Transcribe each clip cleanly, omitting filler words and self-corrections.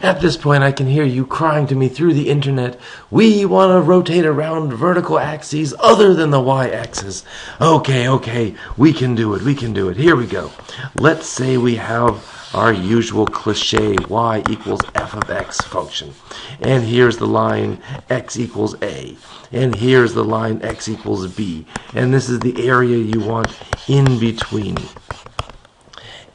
At this point, I can hear you crying to me through the internet, we want to rotate around vertical axes other than the y-axis. Okay, we can do it. Here we go. Let's say we have our usual cliche y equals f of x function. And here's the line x equals a. And here's the line x equals b. And this is the area you want in between.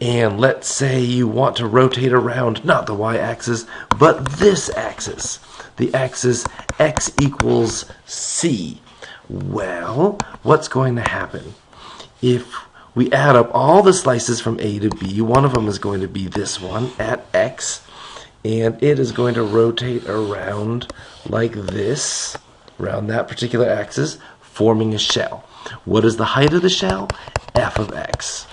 And let's say you want to rotate around not the y-axis, but this axis, the axis x equals c. Well, what's going to happen? If we add up all the slices from a to b, one of them is going to be this one at x, and it is going to rotate around like this, around that particular axis, forming a shell. What is the height of the shell? F of x.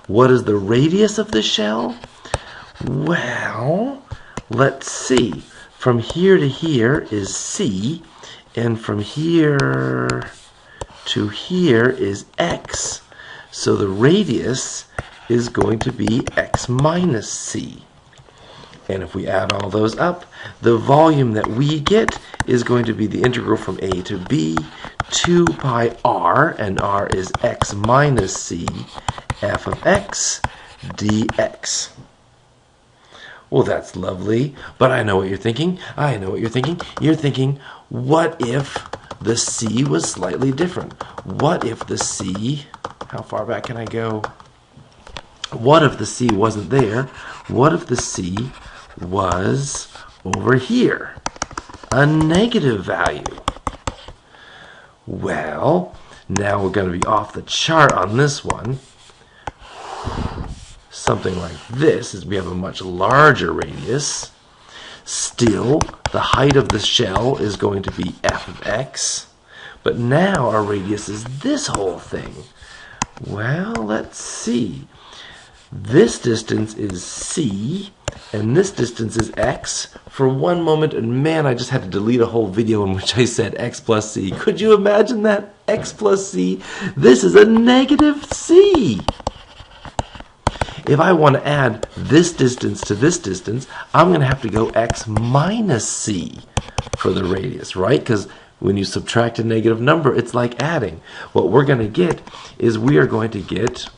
What is the radius of the shell? Well, let's see. From here to here is c, and from here to here is x. So the radius is going to be x minus c. And if we add all those up, the volume that we get is going to be the integral from a to b, 2 pi r, and r is x minus c, f of x dx. Well, that's lovely, but I know what you're thinking. You're thinking, what if the c was slightly different? What if the c, how far back can I go? What if the c wasn't there? What if the c was over here? A negative value. Well, now we're going to be off the chart on this one. Something like this, as we have a much larger radius. Still, the height of the shell is going to be f of x. But now our radius is this whole thing. Well, let's see. This distance is c, and this distance is x. For one moment, and man, I just had to delete a whole video in which I said x plus c. Could you imagine that? X plus c. This is a negative c. If I want to add this distance to this distance, I'm going to have to go x minus c for the radius, right? Because when you subtract a negative number, it's like adding. What we're going to get is we are going to get,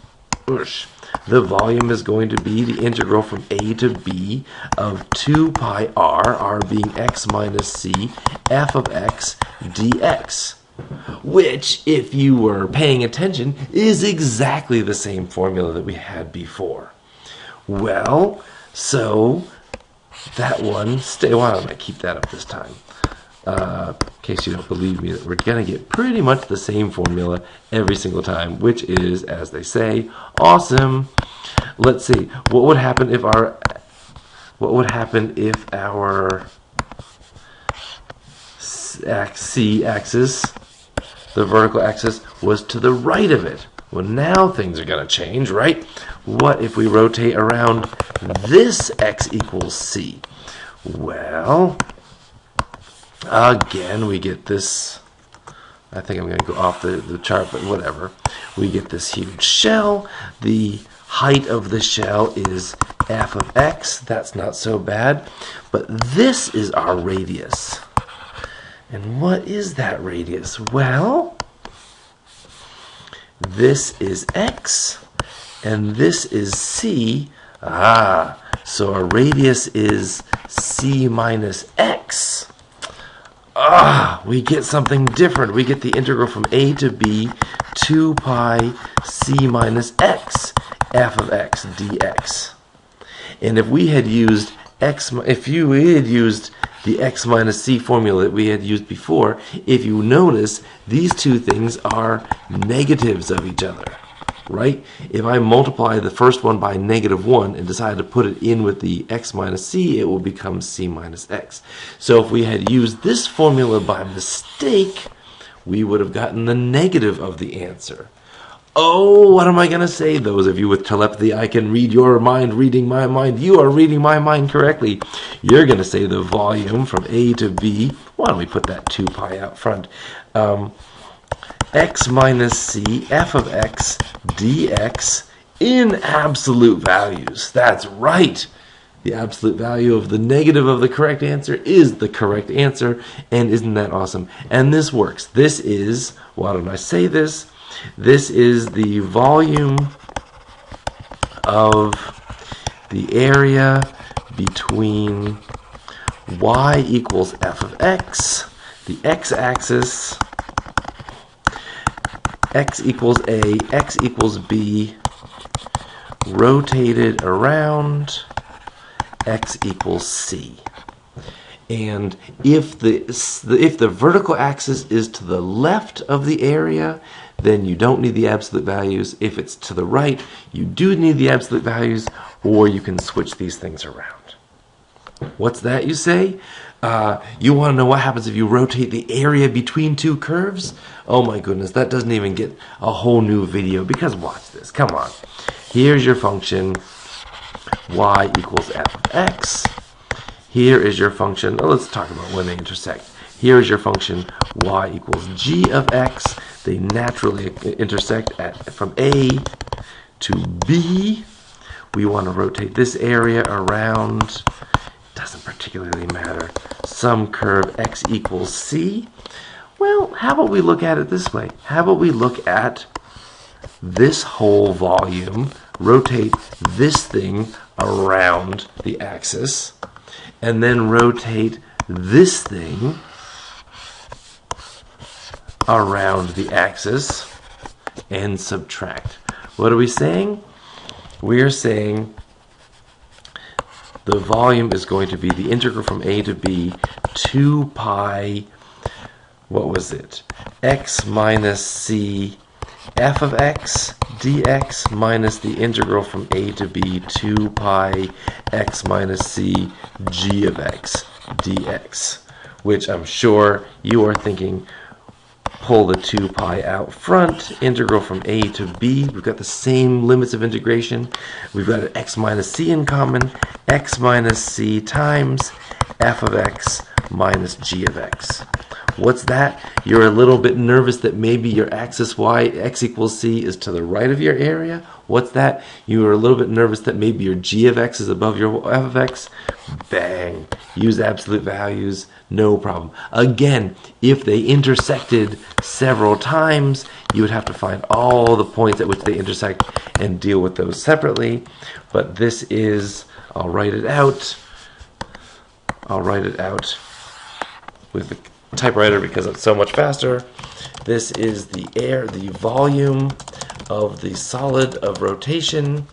the volume is going to be the integral from a to b of 2 pi r being x minus c, f of x dx. Which, if you were paying attention, is exactly the same formula that we had before. Well, so that one, why don't I keep that up this time? In case you don't believe me, that we're going to get pretty much the same formula every single time, which is, as they say, awesome. Let's see, what would happen if our c-axis, the vertical axis, was to the right of it? Well, now things are going to change, right? What if we rotate around this x equals c? Well, again, we get this, I think I'm going to go off the chart, but whatever. We get this huge shell. The height of the shell is f of x. That's not so bad. But this is our radius. And what is that radius? Well, this is x, and this is c. So our radius is c minus x. We get something different. We get the integral from a to b, 2 pi c minus x, f of x dx. And if we had used the x minus c formula that we had used before, if you notice, these two things are negatives of each other, right? If I multiply the first one by -1 and decide to put it in with the x minus c, it will become c minus x. So if we had used this formula by mistake, we would have gotten the negative of the answer. Oh, what am I going to say? Those of you with telepathy, I can read your mind, reading my mind. You are reading my mind correctly. You're going to say the volume from A to B. Why don't we put that 2 pi out front? X minus C, f of x dx in absolute values. That's right. The absolute value of the negative of the correct answer is the correct answer, and isn't that awesome? And this works. This is, why don't I say this? This is the volume of the area between y equals f of x, the x-axis, x equals a, x equals b, rotated around x equals c. And if the vertical axis is to the left of the area, then you don't need the absolute values. If it's to the right, you do need the absolute values, or you can switch these things around. What's that, you say? You want to know what happens if you rotate the area between two curves? Oh my goodness, that doesn't even get a whole new video, because watch this. Come on. Here's your function y equals f of x. Here is your function, let's talk about when they intersect. Here is your function y equals g of x. They naturally intersect from A to B. We want to rotate this area around, doesn't particularly matter, some curve x equals c. Well, how about we look at it this way? How about we look at this whole volume, rotate this thing around the axis, and then rotate this thing around the axis and subtract. What are we saying? We are saying the volume is going to be the integral from a to b 2 pi, what was it? X minus c f of x dx minus the integral from a to b 2 pi x minus c g of x dx, which I'm sure you are thinking, pull the 2 pi out front, integral from a to b. We've got the same limits of integration. We've got an x minus c in common, x minus c times f of x minus g of x. What's that? You're a little bit nervous that maybe your axis y, x equals c, is to the right of your area. What's that? You are a little bit nervous that maybe your g of x is above your f of x. Bang! Use absolute values, no problem. Again, if they intersected several times, you would have to find all the points at which they intersect and deal with those separately. But this is, I'll write it out with the typewriter because it's so much faster. This is the volume of the solid of rotation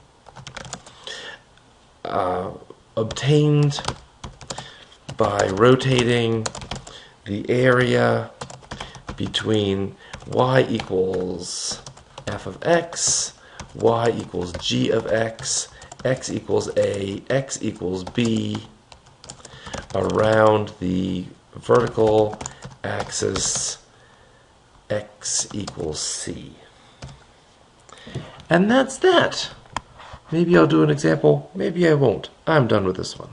obtained by rotating the area between y equals f of x, y equals g of x, x equals a, x equals b, around the vertical axis x equals c. And that's that. Maybe I'll do an example, maybe I won't. I'm done with this one.